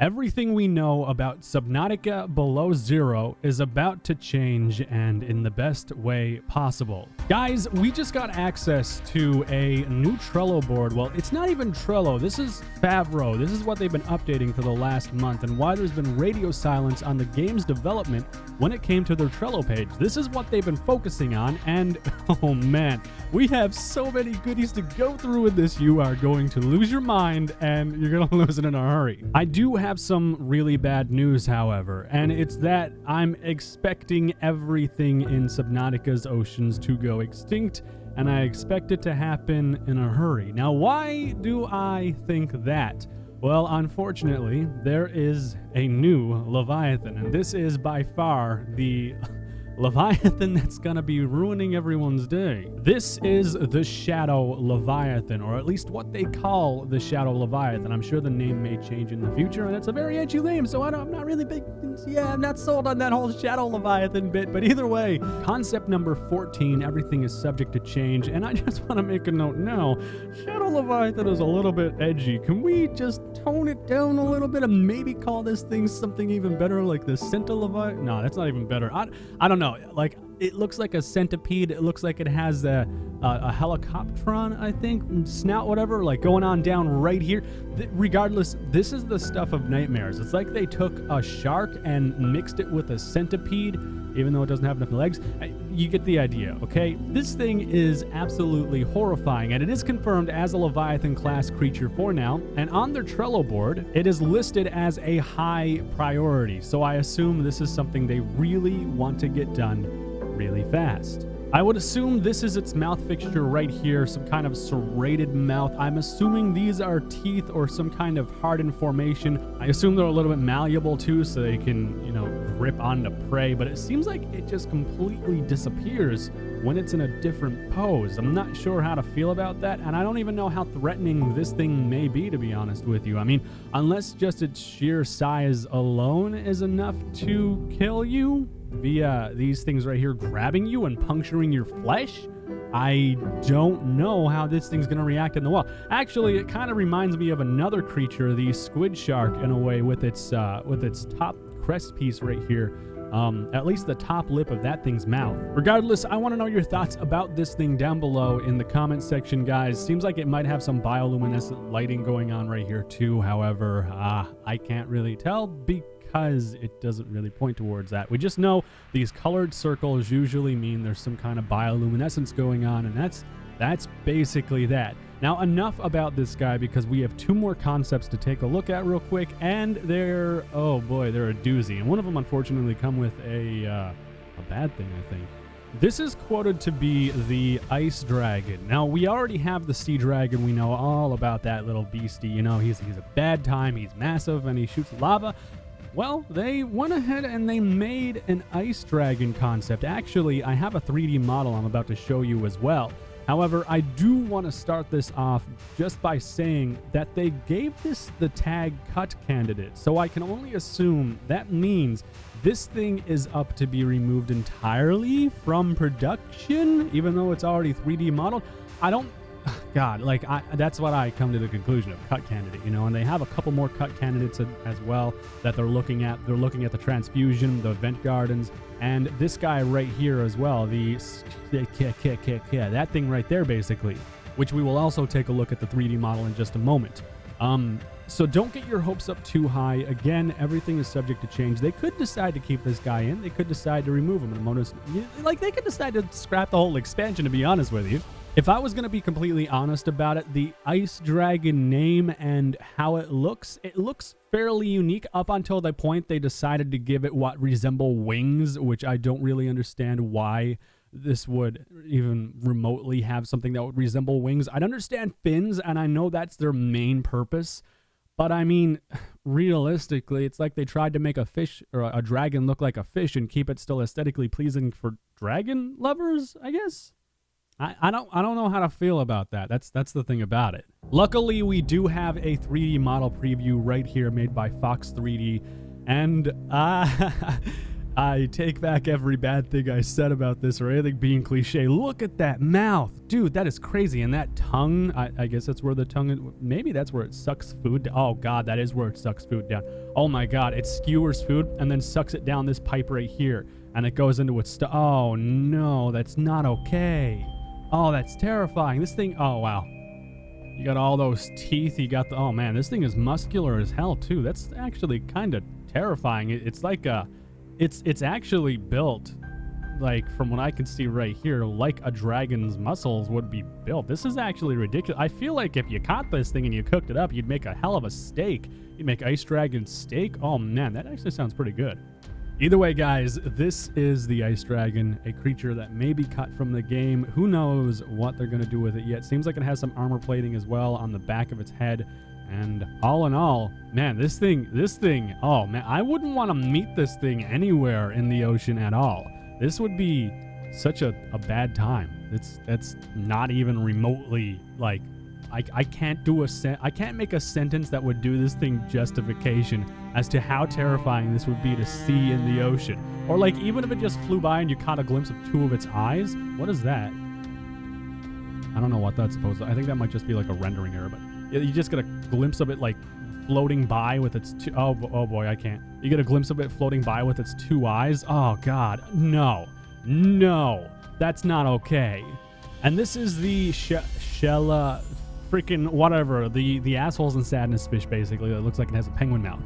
Everything we know about Subnautica below zero is about to change, and in the best way possible. Guys, we just got access to a new Trello board. Well, it's not even Trello. This is Favro. This is what they've been updating for the last month, and why there's been radio silence on the game's development when it came to their Trello page. This is what they've been focusing on, and oh man, we have so many goodies to go through with this. You are going to lose your mind, and you're going to lose it in a hurry. I do have some really bad news, however, and it's that I'm expecting everything in Subnautica's oceans to go extinct, and I expect it to happen in a hurry. Now, why do I think that? Well, unfortunately, there is a new Leviathan, and this is by far the Leviathan that's gonna be ruining everyone's day. This is the Shadow Leviathan, or at least what they call the Shadow Leviathan. I'm sure the name may change in the future, and it's a very edgy name, so I'm not really big. Yeah, I'm not sold on that whole Shadow Leviathan bit, but either way, concept number 14, everything is subject to change, and I just want to make a note now. Shadow Leviathan is a little bit edgy. Can we just tone it down a little bit and maybe call this thing something even better, like the Centa Leviathan? No, that's not even better. I don't know. Like, it looks like a centipede. It looks like it has a helicoptron, I think, snout, whatever, like going on down right here. Regardless, this is the stuff of nightmares. It's like they took a shark and mixed it with a centipede, even though it doesn't have enough legs. You get the idea, okay? This thing is absolutely horrifying, and it is confirmed as a Leviathan class creature for now, and on their Trello board, it is listed as a high priority, so I assume this is something they really want to get done really fast. I would assume this is its mouth fixture right here, some kind of serrated mouth. I'm assuming these are teeth or some kind of hardened formation. I assume they're a little bit malleable too, so they can, you know, grip onto prey, but it seems like it just completely disappears when it's in a different pose. I'm not sure how to feel about that, and I don't even know how threatening this thing may be, to be honest with you. I mean, unless just its sheer size alone is enough to kill you via these things right here grabbing you and puncturing your flesh, I don't know how this thing's going to react in the wild. Actually, it kind of reminds me of another creature, the squid shark, in a way, with its top crest piece right here. At least the top lip of that thing's mouth. Regardless, I want to know your thoughts about this thing down below in the comment section, guys. Seems like it might have some bioluminescent lighting going on right here too. However, I can't really tell because it doesn't really point towards that. We just know these colored circles usually mean there's some kind of bioluminescence going on, and that's basically that. Now, enough about this guy, because we have two more concepts to take a look at real quick, and they're, oh boy, they're a doozy. And one of them, unfortunately, come with a bad thing, I think. This is quoted to be the Ice Dragon. Now, we already have the Sea Dragon. We know all about that little beastie. You know, he's a bad time. He's massive, and he shoots lava. Well, they went ahead and they made an Ice Dragon concept. Actually, I have a 3D model I'm about to show you as well. However, I do want to start this off just by saying that they gave this the tag cut candidate. So I can only assume that means this thing is up to be removed entirely from production, even though it's already 3D modeled. God, like, that's what I come to the conclusion of, cut candidate, you know, and they have a couple more cut candidates as well that they're looking at. They're looking at the Transfusion, the Vent Gardens, and this guy right here as well, that thing right there, basically, which we will also take a look at the 3D model in just a moment. So don't get your hopes up too high. Again, everything is subject to change. They could decide to keep this guy in. They could decide to remove him. Like, they could decide to scrap the whole expansion, to be honest with you. If I was going to be completely honest about it, the Ice Dragon name and how it looks fairly unique up until the point they decided to give it what resemble wings, which I don't really understand why this would even remotely have something that would resemble wings. I'd understand fins, and I know that's their main purpose, but I mean, realistically, it's like they tried to make a fish or a dragon look like a fish and keep it still aesthetically pleasing for dragon lovers, I guess. I don't know how to feel about that. That's the thing about it. Luckily, we do have a 3D model preview right here made by Fox 3D, and I take back every bad thing I said about this or anything being cliche. Look at that mouth. Dude, that is crazy. And that tongue, I guess that's where the tongue is. Maybe that's where it sucks food. Oh, God, that is where it sucks food down. Oh, my God. It skewers food and then sucks it down this pipe right here. And it goes into its oh, no, that's not okay. Oh, that's terrifying. This thing, oh, wow. You got all those teeth. You got the, oh, man, this thing is muscular as hell, too. That's actually kind of terrifying. It's like a... It's actually built, like, from what I can see right here, like a dragon's muscles would be built. This is actually ridiculous. I feel like if you caught this thing and you cooked it up, you'd make a hell of a steak. You'd make ice dragon steak. Oh, man, that actually sounds pretty good. Either way, guys, this is the ice dragon, a creature that may be cut from the game. Who knows what they're going to do with it yet. Seems like it has some armor plating as well on the back of its head. And all in all, man, this thing, oh man, I wouldn't want to meet this thing anywhere in the ocean at all. This would be such a bad time. That's not even remotely, like, I can't make a sentence that would do this thing justification as to how terrifying this would be to see in the ocean. Or like, even if it just flew by and you caught a glimpse of two of its eyes, what is that? I don't know what that's supposed to, I think that might just be like a rendering error, but you just get a glimpse of it like floating by with its two... Oh boy, I can't. You get a glimpse of it floating by with its two eyes. Oh, God. No. No. That's not okay. And this is the freaking whatever. The assholes and sadness fish, basically. It looks like it has a penguin mouth.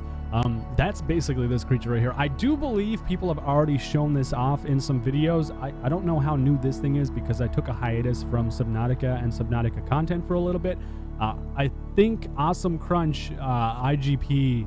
That's basically this creature right here. I do believe people have already shown this off in some videos. I don't know how new this thing is because I took a hiatus from Subnautica and Subnautica content for a little bit. I think Awesome Crunch, IGP,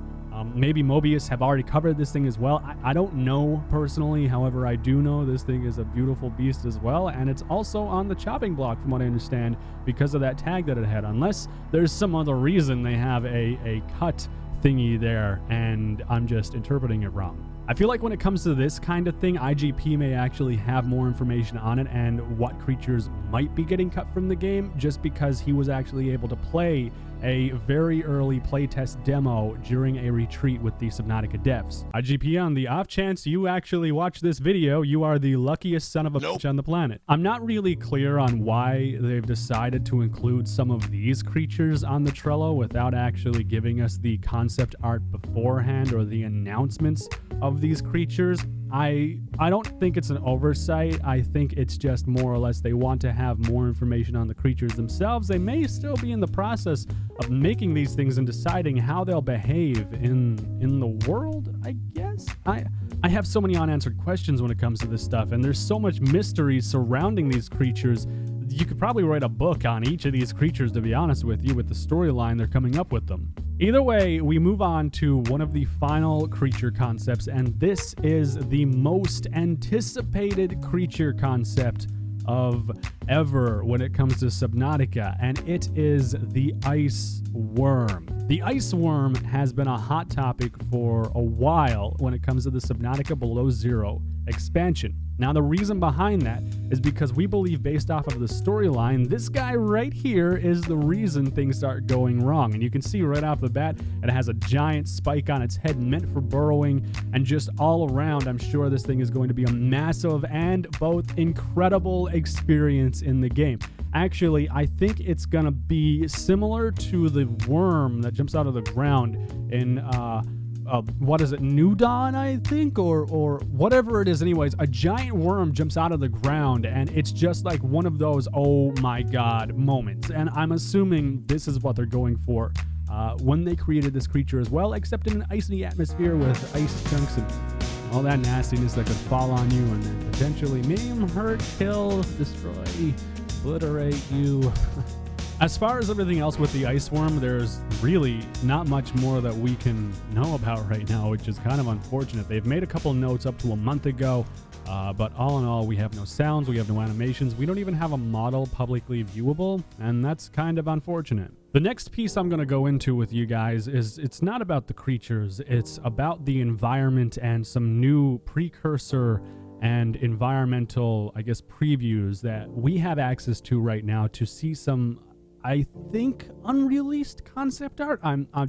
maybe Mobius have already covered this thing as well. I don't know personally. However, I do know this thing is a beautiful beast as well. And it's also on the chopping block from what I understand because of that tag that it had. Unless there's some other reason they have a cut thingy there and I'm just interpreting it wrong. I feel like when it comes to this kind of thing, IGP may actually have more information on it and what creatures might be getting cut from the game just because he was actually able to play a very early playtest demo during a retreat with the Subnautica devs. IGP, on the off chance you actually watch this video, you are the luckiest son of a bitch on the planet. I'm not really clear on why they've decided to include some of these creatures on the Trello without actually giving us the concept art beforehand or the announcements of these creatures. I don't think it's an oversight. I think it's just more or less they want to have more information on the creatures themselves. They may still be in the process of making these things and deciding how they'll behave in the world, I guess. I have so many unanswered questions when it comes to this stuff, and there's so much mystery surrounding these creatures. You could probably write a book on each of these creatures, to be honest with you, with the storyline they're coming up with them. Either way, we move on to one of the final creature concepts, and this is the most anticipated creature concept of ever when it comes to Subnautica, and it is the ice worm. The ice worm has been a hot topic for a while when it comes to the Subnautica Below Zero expansion. Now, the reason behind that is because we believe, based off of the storyline, this guy right here is the reason things start going wrong. And you can see right off the bat, it has a giant spike on its head meant for burrowing, and just all around, I'm sure this thing is going to be a massive and both incredible experience in the game. Actually, I think it's gonna be similar to the worm that jumps out of the ground in what is it, New Dawn, I think, or whatever it is. Anyways, a giant worm jumps out of the ground, and it's just like one of those oh my god moments. And I'm assuming this is what they're going for when they created this creature as well, except in an icy atmosphere with ice chunks and all that nastiness that could fall on you and then potentially maim, hurt, kill, destroy, obliterate you. As far as everything else with the ice worm, there's really not much more that we can know about right now, which is kind of unfortunate. They've made a couple notes up to a month ago, but all in all, we have no sounds, we have no animations, we don't even have a model publicly viewable, and that's kind of unfortunate. The next piece I'm going to go into with you guys is it's not about the creatures, it's about the environment and some new precursor and environmental, I guess, previews that we have access to right now to see some I think, unreleased concept art.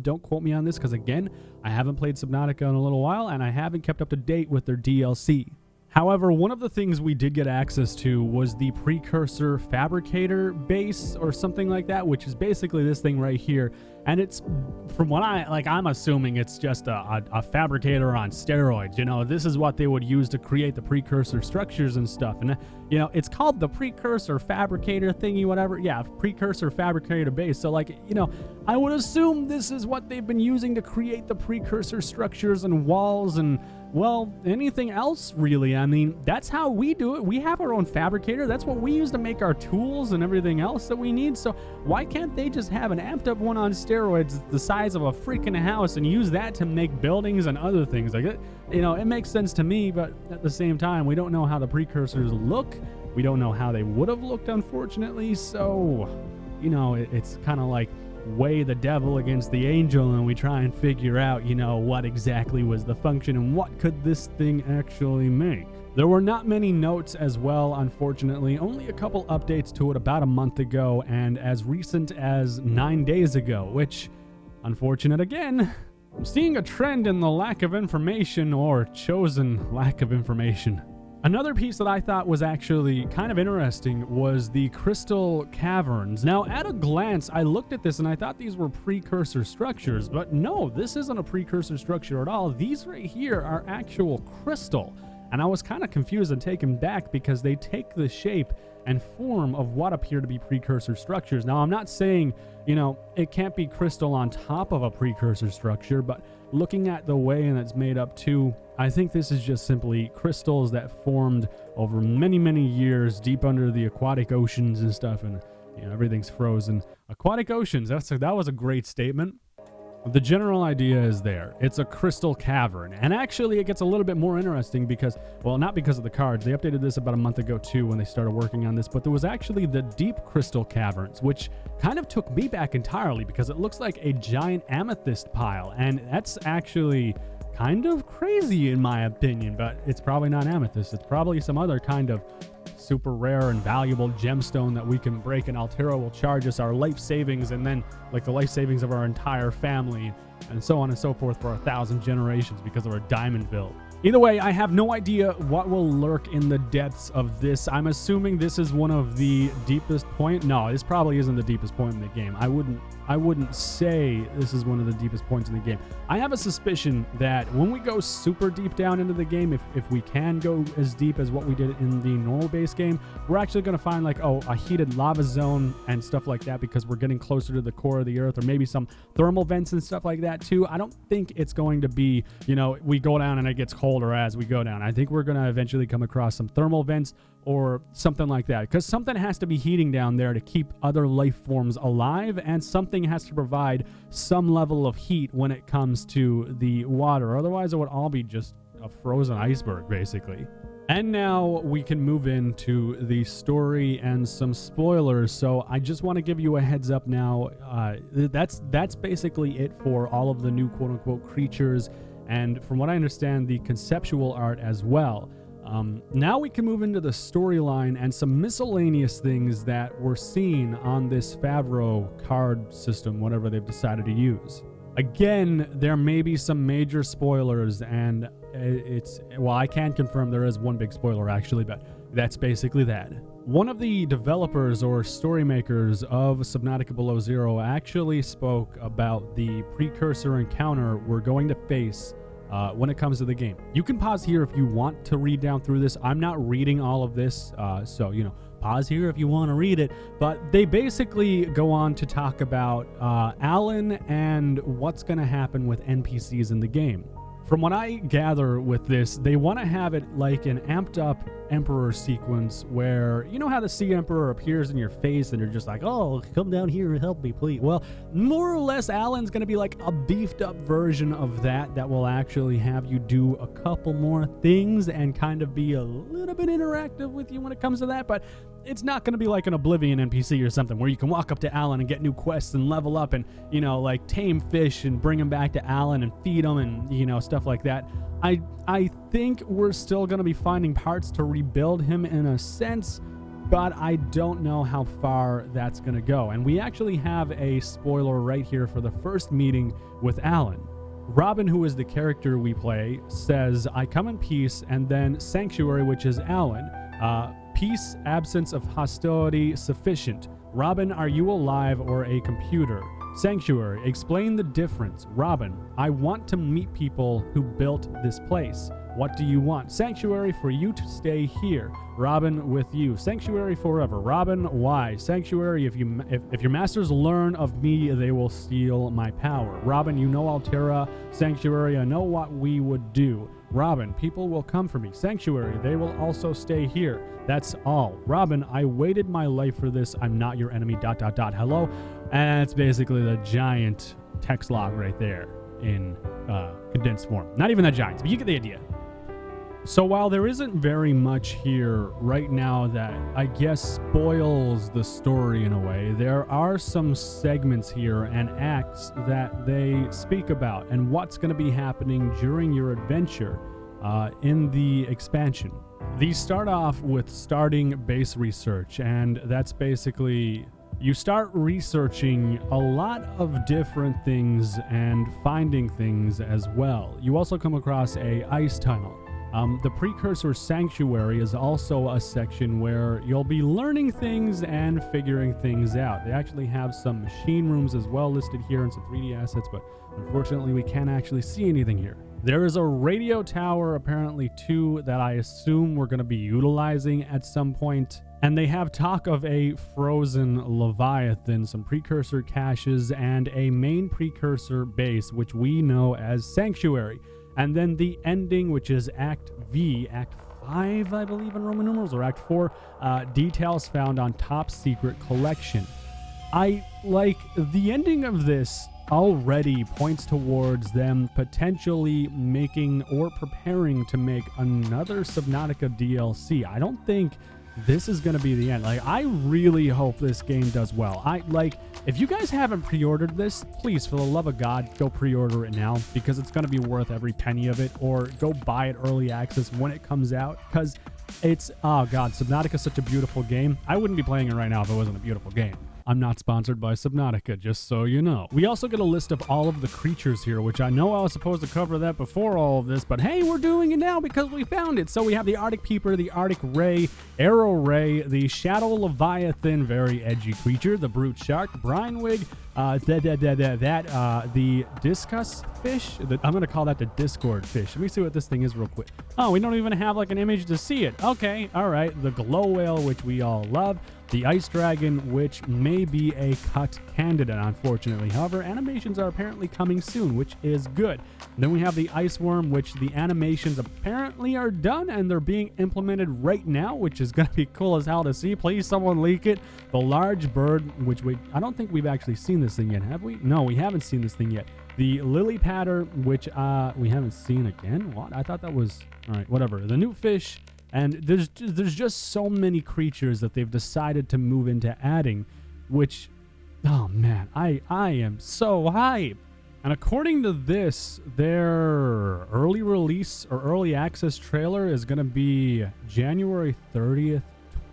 Don't quote me on this, because again, I haven't played Subnautica in a little while, and I haven't kept up to date with their DLC. However, one of the things we did get access to was the Precursor Fabricator base or something like that, which is basically this thing right here. And it's, from what I'm assuming it's just a fabricator on steroids. You know, this is what they would use to create the precursor structures and stuff. And, you know, it's called the Precursor Fabricator thingy, whatever. Yeah, Precursor Fabricator base. So, like, you know, I would assume this is what they've been using to create the precursor structures and walls and, well, anything else, really. I mean, that's how we do it. We have our own fabricator. That's what we use to make our tools and everything else that we need. So why can't they just have an amped up one on steroids the size of a freaking house and use that to make buildings and other things like it? You know, it makes sense to me, but at the same time, we don't know how the precursors look. We don't know how they would have looked, unfortunately. So, you know, it's kind of like weigh the devil against the angel, and we try and figure out, you know, what exactly was the function and what could this thing actually make. There were not many notes as well, unfortunately, only a couple updates to it about a month ago and as recent as 9 days ago, which, unfortunate again. I'm seeing a trend in the lack of information, or chosen lack of information. Another piece that I thought was actually kind of interesting was the crystal caverns. Now, at a glance, I looked at this and I thought these were precursor structures, but no, this isn't a precursor structure at all. These right here are actual crystal. And I was kind of confused and taken back because they take the shape and form of what appear to be precursor structures. Now, I'm not saying, you know, it can't be crystal on top of a precursor structure, but looking at the way that it's made up too, I think this is just simply crystals that formed over many, many years deep under the aquatic oceans and stuff, and, you know, everything's frozen. Aquatic oceans, that was a great statement. The general idea is there. It's a crystal cavern. And actually, it gets a little bit more interesting because, well, not because of the cards. They updated this about a month ago, too, when they started working on this. But there was actually the deep crystal caverns, which kind of took me back entirely because it looks like a giant amethyst pile. And that's actually kind of crazy, in my opinion. But it's probably not amethyst. It's probably some other kind of super rare and valuable gemstone that we can break, and Altera will charge us our life savings, and then like the life savings of our entire family, and so on and so forth for 1,000 generations because of our diamond build. Either way, I have no idea what will lurk in the depths of this. I'm assuming this is one of the deepest point. No, this probably isn't the deepest point in the game. I wouldn't say this is one of the deepest points in the game. I have a suspicion that when we go super deep down into the game, if we can go as deep as what we did in the normal base game, we're actually going to find like, oh, a heated lava zone and stuff like that because we're getting closer to the core of the earth, or maybe some thermal vents and stuff like that too. I don't think it's going to be, you know, we go down and it gets colder as we go down. I think we're going to eventually come across some thermal vents or something like that, because something has to be heating down there to keep other life forms alive, and something has to provide some level of heat when it comes to the water. Otherwise, it would all be just a frozen iceberg, basically. And now we can move into the story and some spoilers. So I just want to give you a heads up now. That's basically it for all of the new quote-unquote creatures, and from what I understand, the conceptual art as well. Now we can move into the storyline and some miscellaneous things that we're seeing on this Favreau card system, whatever they've decided to use. Again, there may be some major spoilers, and well, I can confirm there is one big spoiler actually, but that's basically that. One of the developers or story makers of Subnautica Below Zero actually spoke about the precursor encounter we're going to face when it comes to the game. You can pause here if you want to read down through this. I'm not reading all of this, so, you know, pause here if you want to read it. But they basically go on to talk about Alan and what's going to happen with NPCs in the game. From what I gather with this, they want to have it like an amped up Emperor sequence where, you know how the Sea Emperor appears in your face and you're just like, oh, come down here and help me, please. Well, more or less, Alan's going to be like a beefed up version of that will actually have you do a couple more things and kind of be a little bit interactive with you when it comes to that. But it's not going to be like an Oblivion NPC or something where you can walk up to Alan and get new quests and level up and, you know, like tame fish and bring them back to Alan and feed them and, you know, stuff like that. I think we're still going to be finding parts to rebuild him in a sense, but I don't know how far that's going to go. And we actually have a spoiler right here for the first meeting with Alan. Robin, who is the character we play, says, "I come in peace," and then Sanctuary, which is Alan, "Peace, absence of hostility, sufficient." Robin, "Are you alive or a computer?" Sanctuary, "Explain the difference." Robin, "I want to meet people who built this place." What do you want? Sanctuary, "For you to stay here." Robin, "With you." Sanctuary, "Forever." Robin, "Why?" Sanctuary, if your masters learn of me, they will steal my power." Robin, "You know Altera." Sanctuary, "I know what we would do." Robin, "People will come for me." Sanctuary, "They will also stay here. That's all." Robin, "I waited my life for this. I'm not your enemy. ... Hello. And it's basically the giant text log right there in condensed form. Not even that giant, but you get the idea. So while there isn't very much here right now that I guess spoils the story in a way, there are some segments here and acts that they speak about and what's going to be happening during your adventure in the expansion. These start off with starting base research, and that's basically you start researching a lot of different things and finding things as well. You also come across a ice tunnel. The Precursor Sanctuary is also a section where you'll be learning things and figuring things out. They actually have some machine rooms as well listed here and some 3D assets, but unfortunately we can't actually see anything here. There is a radio tower apparently too that I assume we're going to be utilizing at some point. And they have talk of a frozen Leviathan, some Precursor caches, and a main Precursor base, which we know as Sanctuary. And then the ending, which is Act V, Act 5, I believe in Roman numerals, or Act 4, details found on Top Secret Collection. I like the ending of this already points towards them potentially making or preparing to make another Subnautica DLC. I don't think this is going to be the end. Like, I really hope this game does well. If you guys haven't pre-ordered this, please, for the love of God, go pre-order it now, because it's going to be worth every penny of it, or go buy it early access when it comes out, because it's, oh God, Subnautica is such a beautiful game. I wouldn't be playing it right now if it wasn't a beautiful game. I'm not sponsored by Subnautica, just so you know. We also get a list of all of the creatures here, which I know I was supposed to cover that before all of this, but hey, we're doing it now because we found it. So we have the Arctic Peeper, the Arctic Ray, Arrow Ray, the Shadow Leviathan, very edgy creature, the Brute Shark, Brine-wig, the Discus fish. I'm going to call that the Discord fish. Let me see what this thing is real quick. Oh, we don't even have like an image to see it. Okay, all right. The Glow Whale, which we all love. The Ice Dragon, which may be a cut candidate, unfortunately. However, animations are apparently coming soon, which is good. And then we have the Ice Worm, which the animations apparently are done, and they're being implemented right now, which is going to be cool as hell to see. Please, someone leak it. The Large Bird, which I don't think we've actually seen this thing yet, have we? No, we haven't seen this thing yet. The Lily Patter, which we haven't seen again. What? I thought that was... All right, whatever. The Newt Fish... And there's just so many creatures that they've decided to move into adding, which, oh man, I am so hyped. And according to this, their early release or early access trailer is going to be January 30th,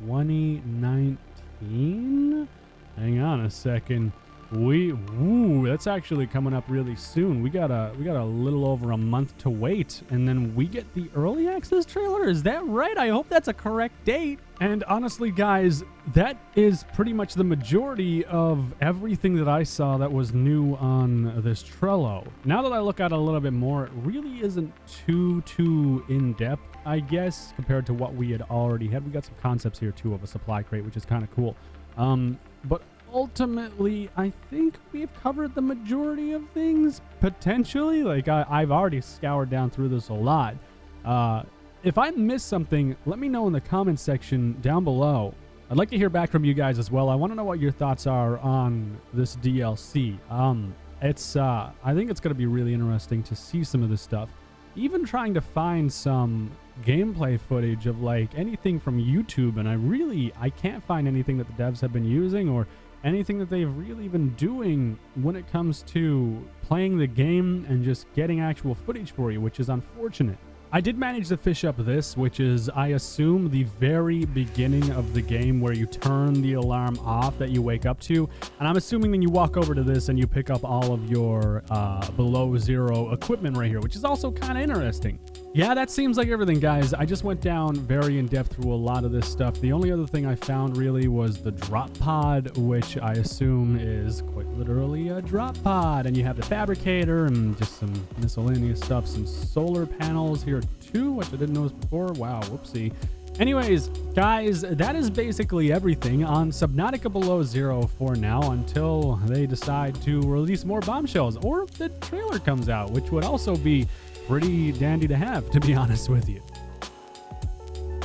2019. Hang on a second. That's actually coming up really soon. We got a little over a month to wait, and then we get the early access trailer. Is that right? I hope that's a correct date. And honestly, guys, that is pretty much the majority of everything that I saw that was new on this Trello. Now that I look at it a little bit more, it really isn't too in-depth, I guess, compared to what we had already had. We got some concepts here too of a supply crate, which is kind of cool. But ultimately, I think we've covered the majority of things, potentially. Like, I've already scoured down through this a lot. If I missed something, let me know in the comment section down below. I'd like to hear back from you guys as well. I want to know what your thoughts are on this DLC. I think it's going to be really interesting to see some of this stuff. Even trying to find some gameplay footage of like anything from YouTube, and I can't find anything that the devs have been using or anything that they've really been doing when it comes to playing the game and just getting actual footage for you, which is unfortunate. I did manage to fish up this, which is, I assume, the very beginning of the game where you turn the alarm off that you wake up to. And I'm assuming then you walk over to this and you pick up all of your below zero equipment right here, which is also kind of interesting. Yeah, that seems like everything, guys. I just went down very in depth through a lot of this stuff. The only other thing I found really was the drop pod, which I assume is quite literally a drop pod. And you have the fabricator and just some miscellaneous stuff, some solar panels here too, which I didn't notice before. Wow, whoopsie. Anyways, guys, that is basically everything on Subnautica Below Zero for now, until they decide to release more bombshells or if the trailer comes out, which would also be pretty dandy to have, to be honest with you.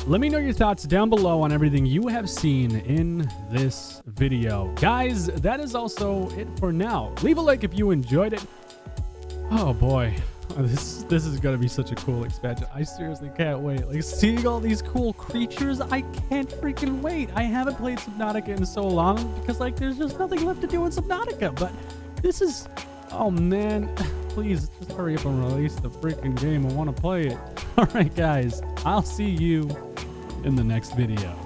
Let me know your thoughts down below on everything you have seen in this video. Guys, that is also it for now. Leave a like if you enjoyed it. Oh boy, this is gonna be such a cool expansion. I seriously can't wait. Like, seeing all these cool creatures, I can't freaking wait. I haven't played Subnautica in so long because, like, there's just nothing left to do in Subnautica, but this is, oh man, please just hurry up and release the freaking game. I want to play it. All right, guys, I'll see you in the next video.